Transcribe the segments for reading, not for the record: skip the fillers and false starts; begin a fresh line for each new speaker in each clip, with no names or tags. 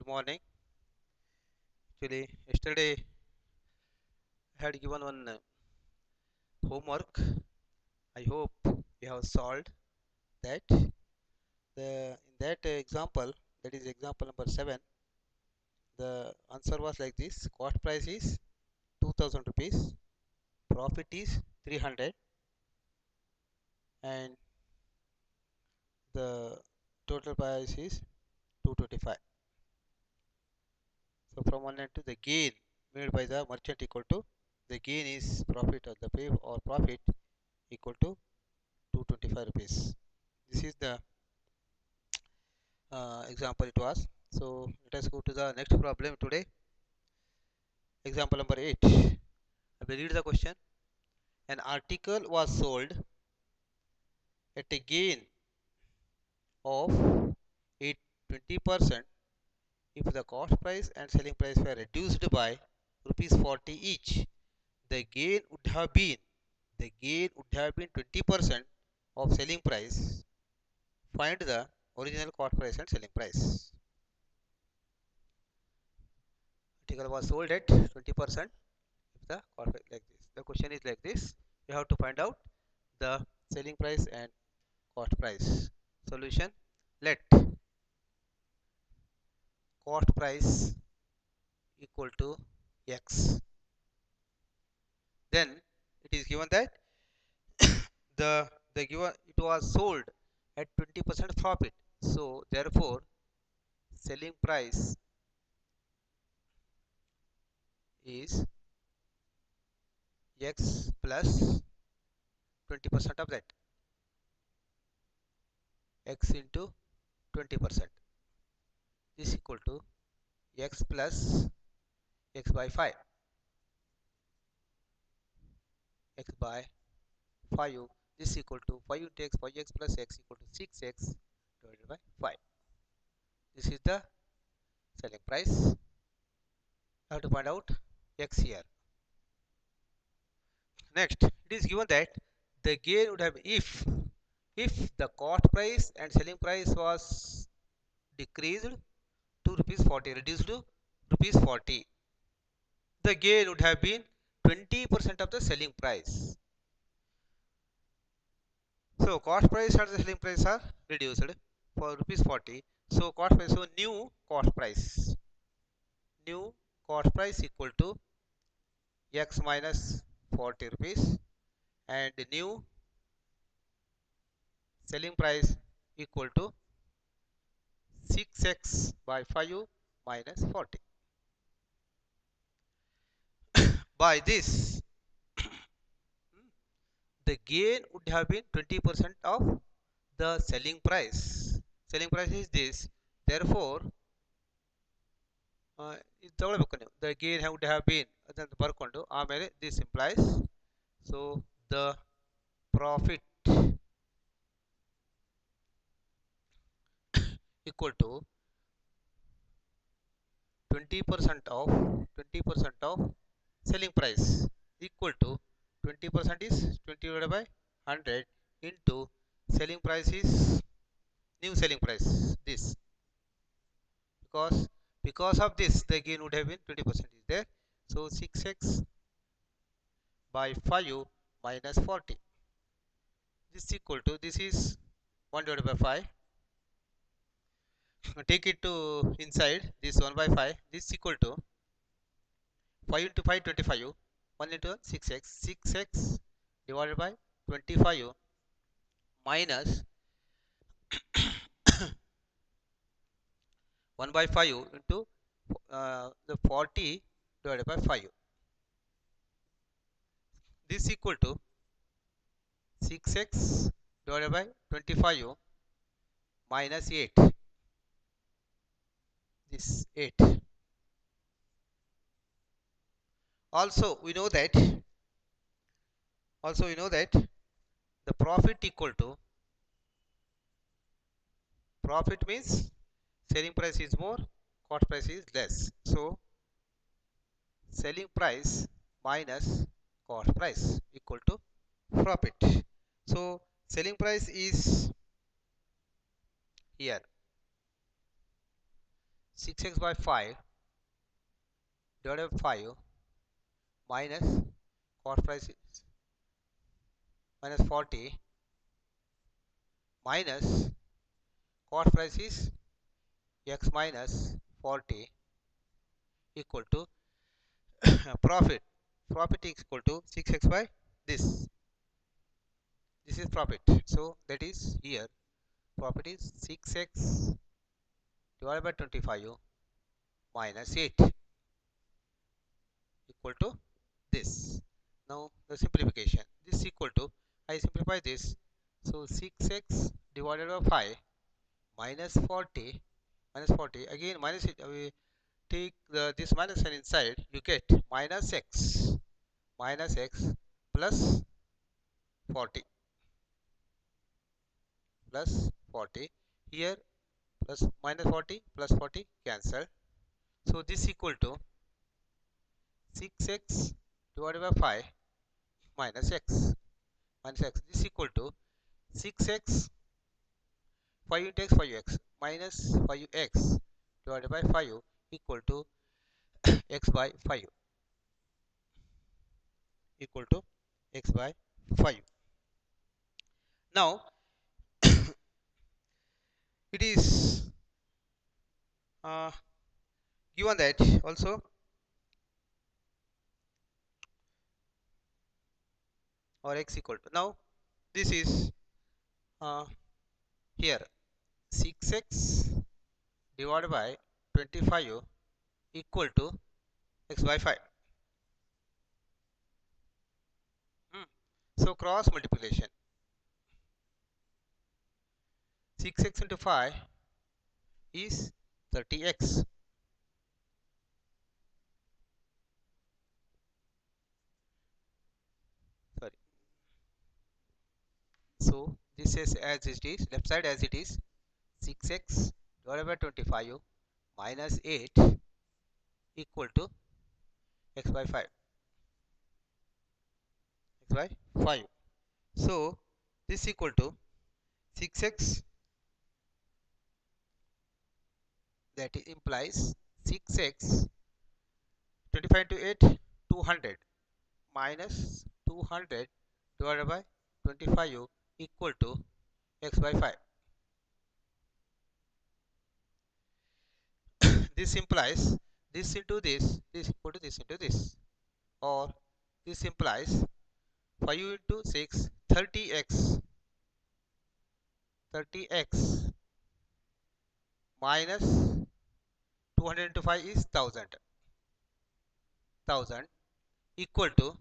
Good morning. Actually, yesterday I had given one homework. I hope you have solved that. In that example, that is example number 7, the answer was like this: cost price is 2000 rupees, profit is 300, and the total price is 225. So from one end to the gain made by the merchant equal to the gain is profit or the pay or profit equal to 225 rupees. This is the example it was. So let us go to the next problem today. Example number 8. I will read the question. An article was sold at a gain of 20% if the cost price and selling price were reduced by rupees 40 each. The gain would have been 20% of selling price. Find the original cost price and selling price. Article was sold at 20%. The cost like this. The question is like this. You have to find out the selling price and cost price. Solution: let cost price equal to x. Then it is given that the given it was sold at 20% profit. So therefore, selling price is x plus 20% of that, x into 20%. This is equal to x plus x by 5, x by 5. This is equal to 5 into x, 5x plus x equal to 6x divided by 5. This is the selling price. I have to find out x here. Next, it is given that the gain would have if the cost price and selling price was decreased to rupees 40, reduced to rupees 40, the gain would have been 20% of the selling price. So cost price and the selling price are reduced for rupees 40. So cost price, so new cost price equal to x minus 40 rupees, and new selling price equal to 6x by 5 minus 40. By this, the gain would have been 20% of the selling price. Selling price is this. Therefore, ಇದು ತಗೊಳ್ಬೇಕು ನೀವು. The gain would have been ಅದನ್ನು ಬರ್ಕೊಂಡು ಆಮೇಲೆ this implies, so the profit equal to 20% of selling price equal to 20% is 20 divided by 100 into selling price is new selling price this, because of this the gain would have been 20% is there. So 6x by 5 minus 40, this equal to, this is 1 divided by 5, take it to inside this 1 by 5, this equal to 5 into 5 25, 1 into 6x divided by 25 minus 1 by 5 into the 40 divided by 5, this equal to 6x divided by 25 minus 8, this 8. Also we know that the profit equal to, profit means selling price is more, cost price is less. So selling price minus cost price equal to profit. So selling price is here, 6x by 5 divided by 5 minus cost price is minus 40 minus cost price is x minus 40 equal to profit. Profit is equal to 6x by this. This is profit. So that is here. Profit is 6x divided by 25 minus 8 equal to this. Now the simplification. This is equal to, I simplify this. So 6x divided by 5 minus 40 minus 40 again minus it, we take this minus sign inside, you get minus x plus 40 plus 40 here plus minus 40 plus 40 cancel. So this equal to 6x divided by 5 minus x minus x. This equal to 6x 5 into x 5x minus 5x divided by 5 equal to x by 5 equal to x by 5. Now it is uh, given that also or x equal to, now this is uh, here 6x divided by 25 equal to x by 5. Hmm. So cross multiplication, 6x into 5 is 30x. Sorry. So this is as it is, left side as it is, 6x divided by 25 minus 8 equal to x by 5. X by 5. So this equal to 6x, that implies 6x 25 into 8 200 minus 200 divided by 25 equal to x by 5. This implies this into this equal to this into this, or this implies 5 into 6 30x 30x minus 200 into 5 is 1000 equal to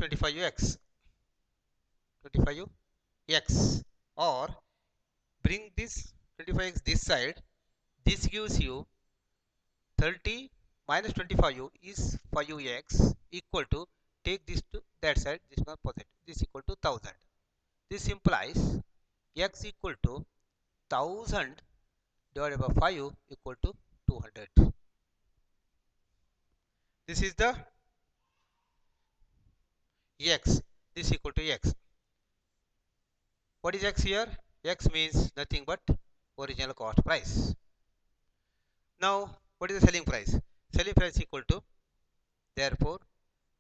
25x 25x, or bring this 25x this side, this gives you 30 minus 25 is 5x equal to, take this to that side, this one positive, this equal to 1000. This implies x equal to 1000 divided by 5 equal to 200. This is the x, this equal to x. What is x here? X means nothing but original cost price. Now what is the selling price? Selling price equal to, therefore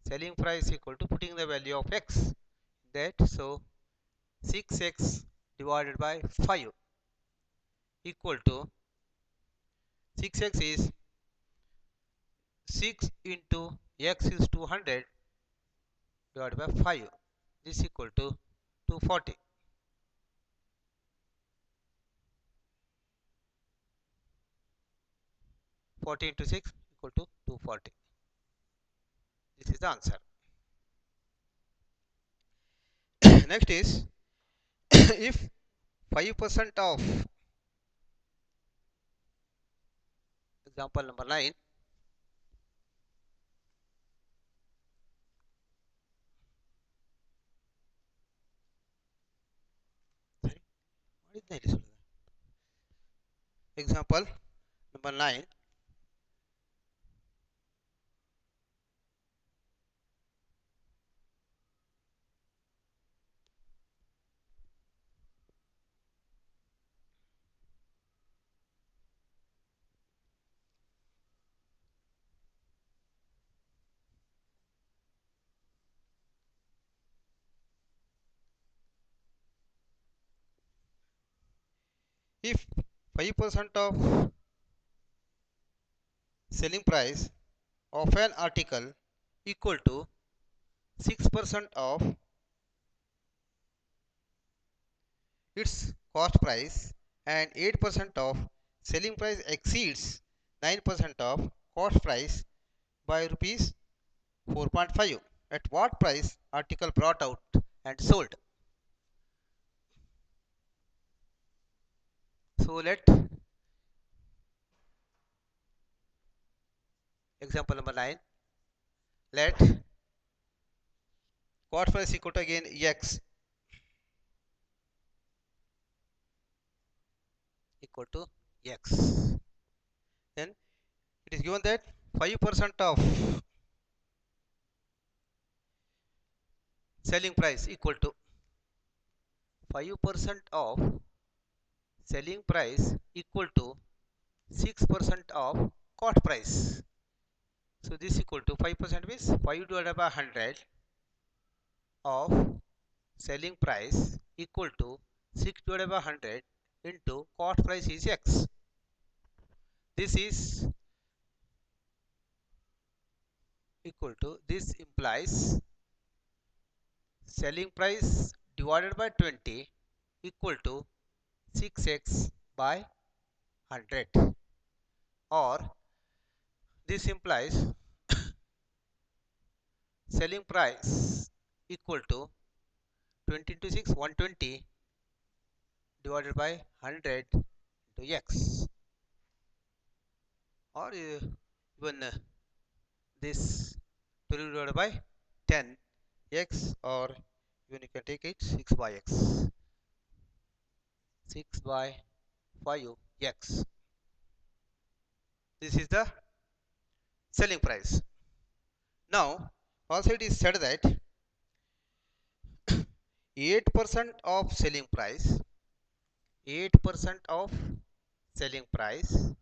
selling price equal to, putting the value of x that, so 6x divided by 5 equal to, 6x is 6 into x is 200 divided by 5, this equal to 240. 40 into 6 equal to 240. This is the answer. Next is if 5% of, example number 9, sorry, what is 9? Example number 9, If 5% of selling price of an article equal to 6% of its cost price and 8% of selling price exceeds 9% of cost price by rupees 4.5, at what price article brought out and sold? So let example number 9, let cost price equal to again x equal to x. Then it is given that 5% of selling price equal to 5% of selling price equal to 6% of cost price. So this equal to 5% means 5 divided by 100 of selling price equal to 6 divided by 100 into cost price is x. This is equal to, this implies selling price divided by 20 equal to 6x by 100, or this implies selling price equal to 20 into 6 120 divided by 100 into x, or even this 12 divided by 10 x, or even you can take it 6 by x, 6 by 5 x. This is the selling price. Now also it is said that 8% of selling price, 8% of selling price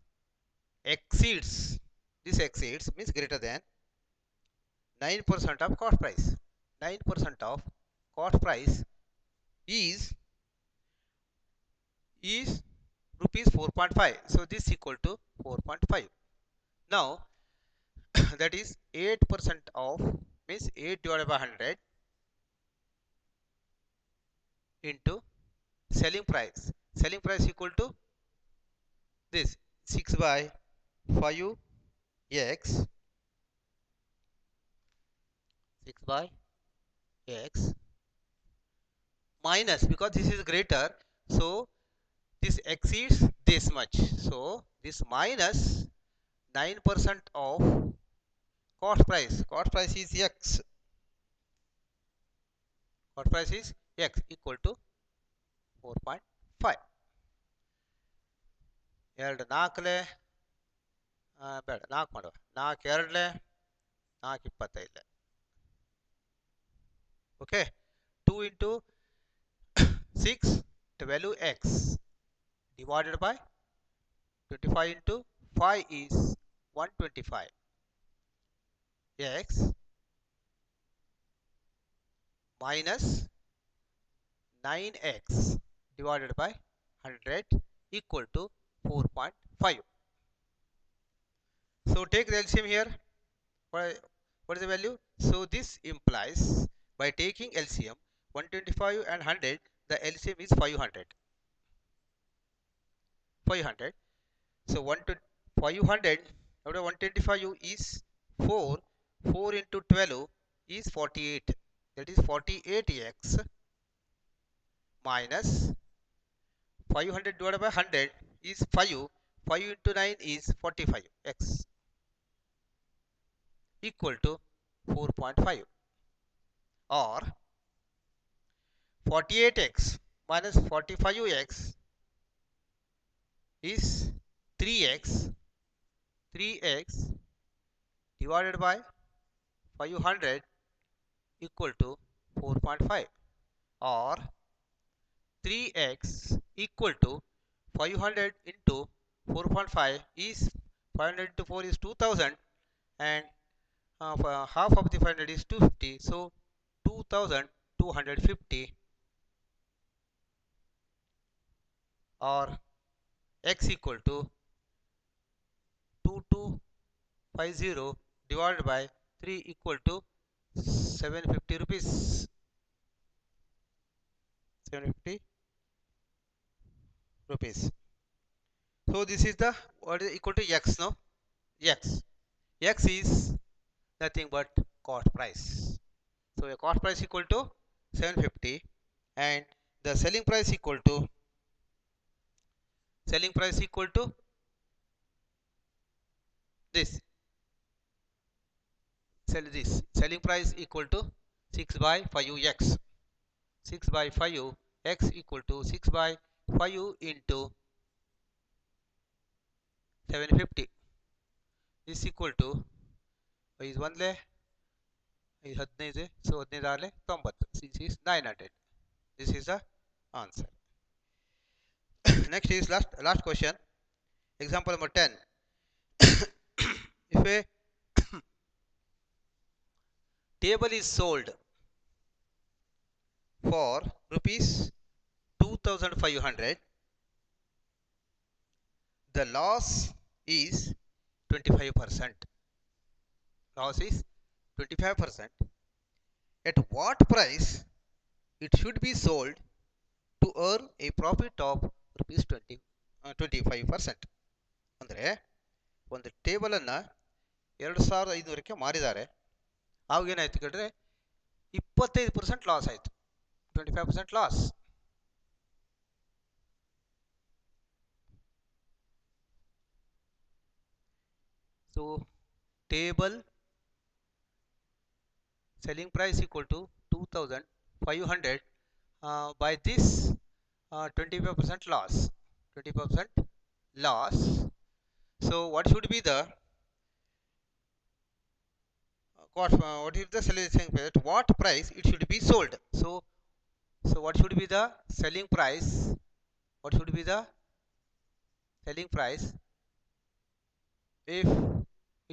exceeds, this exceeds means greater than 9% of cost price. 9% of cost price is rupees 4.5. So this equal to 4.5. Now that is 8% of means 8 divided by 100 into selling price. Selling price equal to this 6 by 5 x, 6 by x minus, because this is greater, so this exceeds this much, so this minus 9% of cost price. Cost price is x, cost price is x equal to 4.5. 2 4 ಬೇಡ 4 ಮಾಡುವ, 4 2 4 25. Okay, 2 into 6 12x divided by 25 into 5 is 125 x minus 9x divided by 100 equal to 4.5. So take the LCM here. What is the value? So this implies by taking LCM 125 and 100, the LCM is 500. 500. So 500 out of 125 is 4. 4 into 12 is 48. That is 48x minus 500 divided by 100 is 5. 5 into 9 is 45x equal to 4.5, or 48x minus 45x is 3x. 3x divided by 500 equal to 4.5, or 3x equal to 500 into 4.5 is 500 into 4 is 2000, and half of the 500 is 250, so 2250, or x equal to 2250 divided by 3 equal to 750 rupees. 750 rupees. So this is the what is equal to x, no? X. X is nothing but cost price. So a cost price equal to 750 and the selling price equal to this. Selling price equal to 6 by 5x. 6 by 5 x equal to 6 by 5 into 750 is equal to is 1 le is 15 so 15 le 90 this is 900. This is the answer. Next is last question, example number 10. If a table is sold for rupees 2500, the loss is 25%. Loss is 25%. At what price it should be sold to earn a profit of rupees 25%? ಅಂದರೆ ಒಂದು table ಅನ್ನ 2500ಕ್ಕೆ ಮಾರಿದ್ದಾರೆ. ಆವಾಗ ಏನಾಯ್ತು ಕೇಳಿದ್ರೆ 25% loss ಆಯ್ತು. 25% loss. So table selling price equal to 2500, by this 25% loss. 25% loss. So what should be the cost? What is the selling price? At what price it should be sold? So what should be the selling price? What should be the selling price if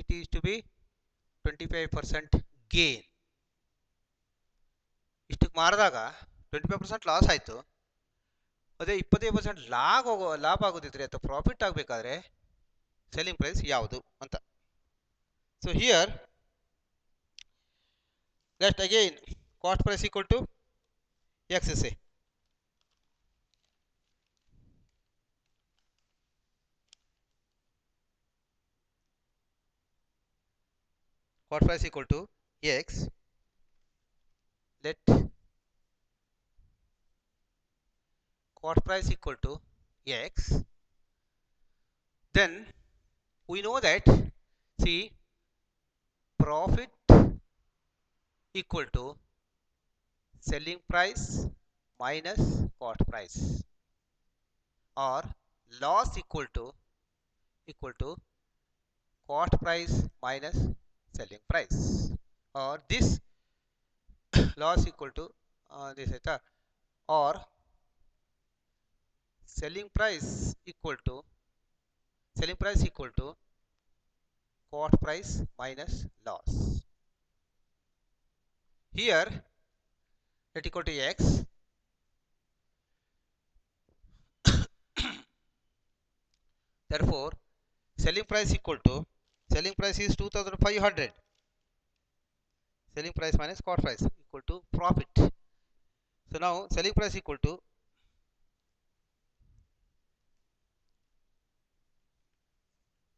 it is to be 25% gain? ಇಷ್ಟಕ್ಕೆ ಮಾರಿದಾಗ 25% loss ಆಯಿತು. ಅದೇ 25% ಲಾಭ ಆಗೋದಿದ್ರೆ ಅಥವಾ profit ಆಗಬೇಕಾದ್ರೆ selling price ಯಾವುದು ಅಂತ. So here let again cost price equal to X say. Cost price equal to x. Let cost price equal to x. Then we know that, see, profit equal to selling price minus cost price, or loss equal to cost price minus selling price, or this loss equal to this or selling price equal to cost price minus loss. Here let equal to x. Therefore selling price equal to is 2500. Selling price minus cost price equal to profit. So now selling price equal to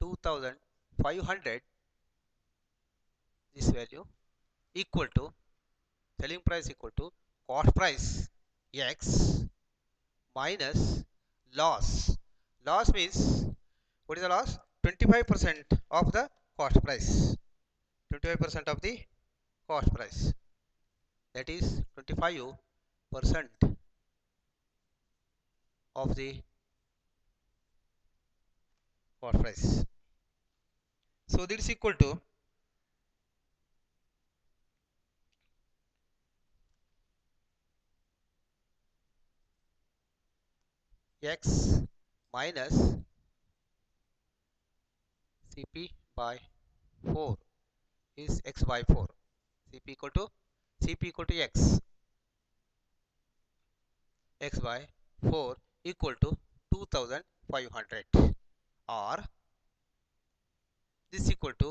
2500, this value equal to selling price equal to cost price x minus loss. Loss means, what is the loss? 25% of the cost price. 25% of the cost price. That is 25% of the cost price. So this is equal to x minus Cp by 4 is x by 4. Cp equal to x by 4 equal to 2500. 500, or this is equal to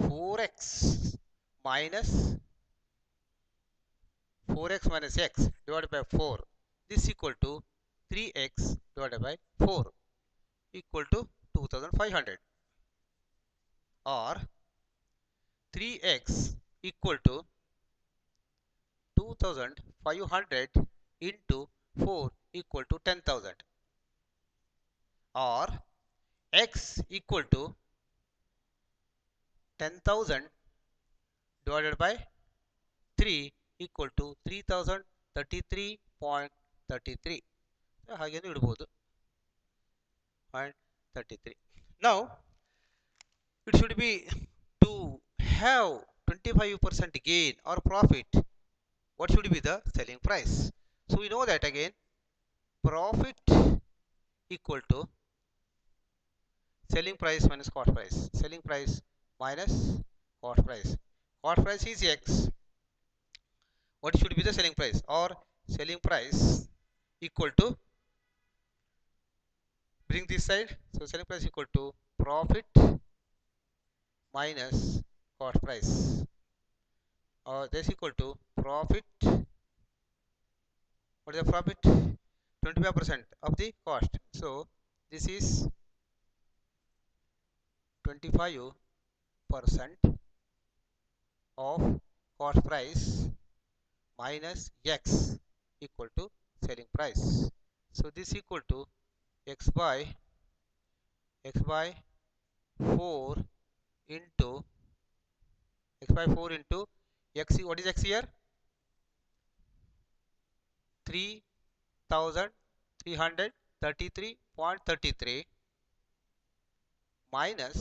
4x minus 4x minus x divided by 4. This is equal to 3x divided by 4 equal to 2500, or 3x equal to 2500 into 4 equal to 10,000, or x equal to 10,000 divided by 3 equal to 3033.33 ಹಾಗೇನು ಇಡಬಹುದು 0.33. Now it should be to have 25% gain or profit. What should be the selling price? So we know that again, profit equal to selling price minus cost price. Selling price minus cost price. Cost price is x. What should be the selling price? Or selling price equal to, bring this side. So selling price equal to profit minus cost price. This equal to profit. What is the profit? 25% of the cost. So this is 25% of cost price minus x equal to selling price. So this equal to x by 4 into x by 4 into x. What is x here? 3333.33 minus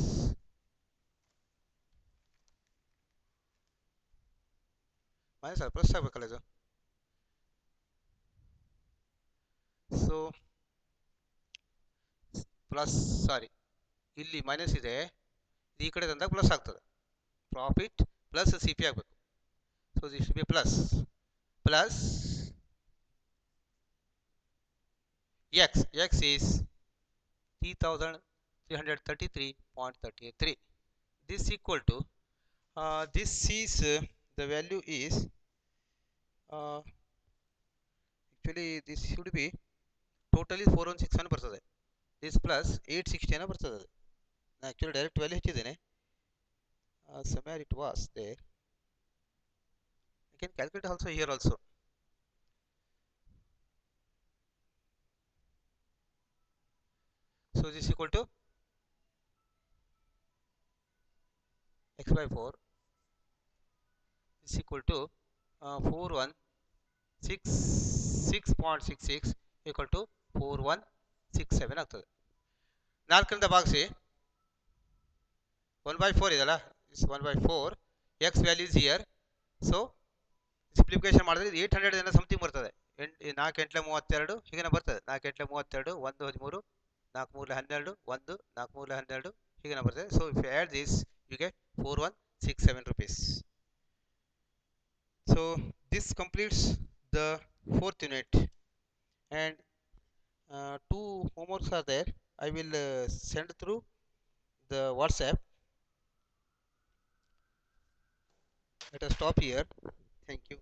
plus ಆಗಬೇಕಲ್ಲ ಇದು. So plus, ಸಾರಿ, ಇಲ್ಲಿ minus ಇದೆ, ಈ ಕಡೆ ತಂದಾಗ plus ಆಗ್ತದೆ. Profit plus C P ಆಗಬೇಕು. So this should be plus x. X is 3333.33. This equal to this is the value is actually this should be totally 4161 ಬರ್ತದೆ. This plus 860 ಅನ್ನ ಬರ್ತದೆ. ಅದು ನಾನು ಆಕ್ಚುಲಿ ಡೈರೆಕ್ಟ್ ವ್ಯಾಲ್ಯೂ ಹಚ್ಚಿದ್ದೇನೆ. somewhere it was there. I can calculate also here also. So this equal to x by 4 is equal to 4166.66 equal to 4167 ಆಗ್ತದೆ. 4ರಿಂದ ಭಾಗಿಸಿ 1/4 ಇದಲ್ಲ, this 1/4 x value is here. So simplification ಮಾಡಿದ್ರೆ 800 ಏನೋ something ಬರ್ತದೆ. 4 8 32 ಹೀಗೇನೆ ಬರ್ತದೆ. 4 8 32 1 13 4 3 12 1 4 3 12 ಹೀಗೇನೆ ಬರ್ತದೆ. So if you add this you get 4167 rupees. So this completes the 4th unit, and 2 homeworks are there. I will send through the WhatsApp. Let us stop here. Thank you.